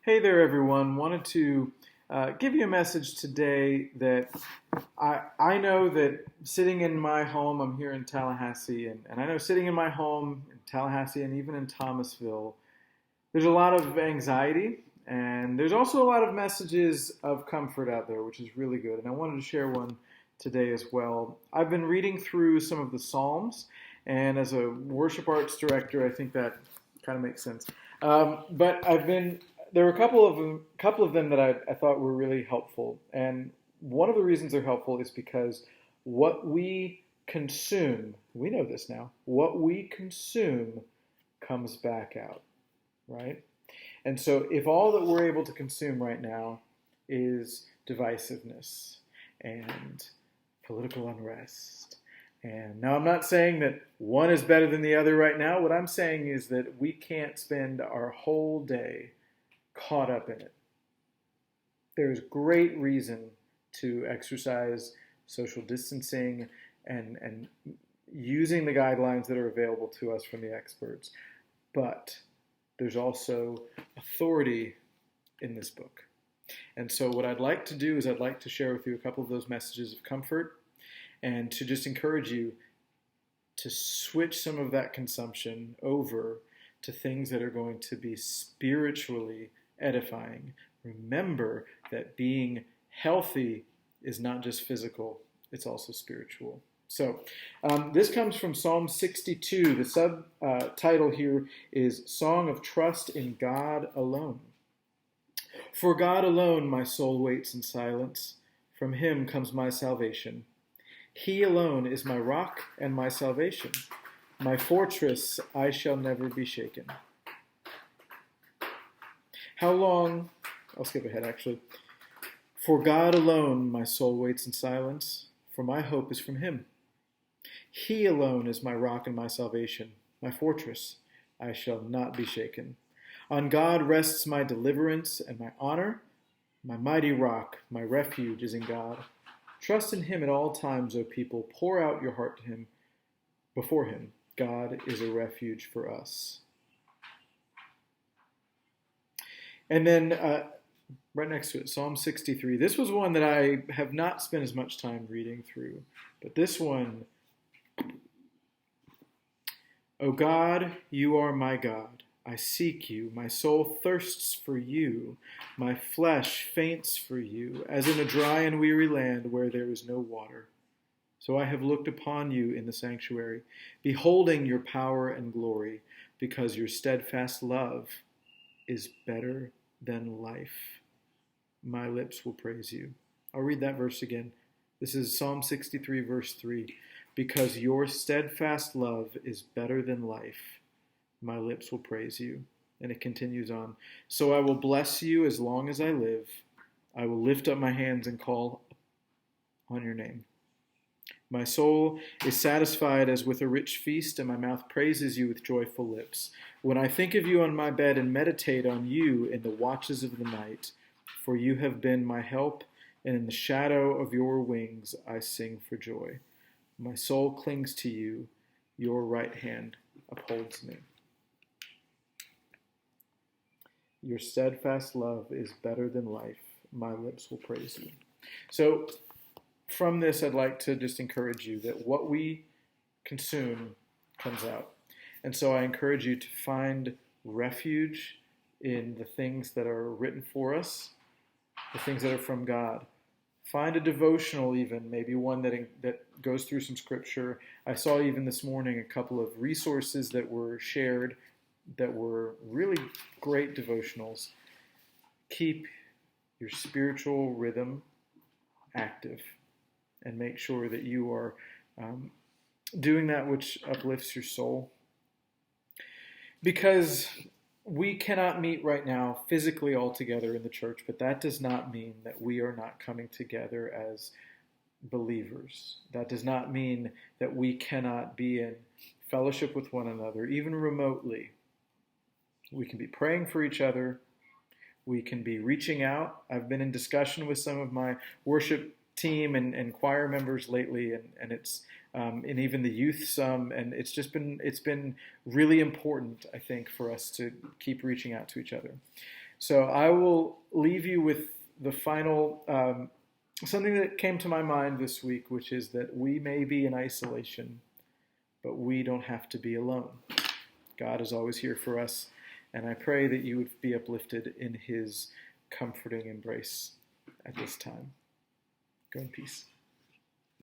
Hey there, everyone. Wanted to give you a message today that I know that sitting in my home, I'm here in Tallahassee, and I know sitting in my home in Tallahassee and even in Thomasville, there's a lot of anxiety, and there's also a lot of messages of comfort out there, which is really good. And I wanted to share one today as well. I've been reading through some of the Psalms, and as a worship arts director, I think that kind of makes sense. But there were a couple of them that I thought were really helpful, and one of the reasons they're helpful is because what we consume, we know this now, what we consume comes back out, right? And so if all that we're able to consume right now is divisiveness and political unrest, and now I'm not saying that one is better than the other right now. What I'm saying is that we can't spend our whole day caught up in it. There's great reason to exercise social distancing and using the guidelines that are available to us from the experts. But there's also authority in this book. And so what I'd like to do is I'd like to share with you a couple of those messages of comfort and to just encourage you to switch some of that consumption over to things that are going to be spiritually edifying. Remember that being healthy is not just physical, it's also spiritual. So this comes from Psalm 62. The subtitle here is Song of Trust in God Alone. For God alone my soul waits in silence. From him comes my salvation. He alone is my rock and my salvation. My fortress, I shall never be shaken. How long, I'll skip ahead actually. For God alone my soul waits in silence, for my hope is from him. He alone is my rock and my salvation, my fortress, I shall not be shaken. On God rests my deliverance and my honor, my mighty rock, my refuge is in God. Trust in him at all times, O people, pour out your heart to him, before him. God is a refuge for us. And then right next to it, Psalm 63. This was one that I have not spent as much time reading through. But this one, O God, you are my God. I seek you. My soul thirsts for you. My flesh faints for you, as in a dry and weary land where there is no water. So I have looked upon you in the sanctuary, beholding your power and glory, because your steadfast love is better than life. My lips will praise you. I'll read that verse again. This is Psalm 63, verse 3. Because your steadfast love is better than life, my lips will praise you. And it continues on. So I will bless you as long as I live. I will lift up my hands and call on your name. My soul is satisfied as with a rich feast, and my mouth praises you with joyful lips. When I think of you on my bed and meditate on you in the watches of the night, for you have been my help, and in the shadow of your wings I sing for joy. My soul clings to you, your right hand upholds me. Your steadfast love is better than life. My lips will praise you. So from this, I'd like to just encourage you that what we consume comes out. And so I encourage you to find refuge in the things that are written for us, the things that are from God. Find a devotional even, maybe one that goes through some scripture. I saw even this morning a couple of resources that were shared that were really great devotionals. Keep your spiritual rhythm active and make sure that you are doing that which uplifts your soul. Because we cannot meet right now physically all together in the church, but that does not mean that we are not coming together as believers. That does not mean that we cannot be in fellowship with one another, even remotely. We can be praying for each other. We can be reaching out. I've been in discussion with some of my worship team and choir members lately, and it's and even the youth some, and it's been really important, I think, for us to keep reaching out to each other. So I will leave you with the final, something that came to my mind this week, which is that we may be in isolation, but we don't have to be alone. God is always here for us, and I pray that you would be uplifted in his comforting embrace at this time. Go in peace.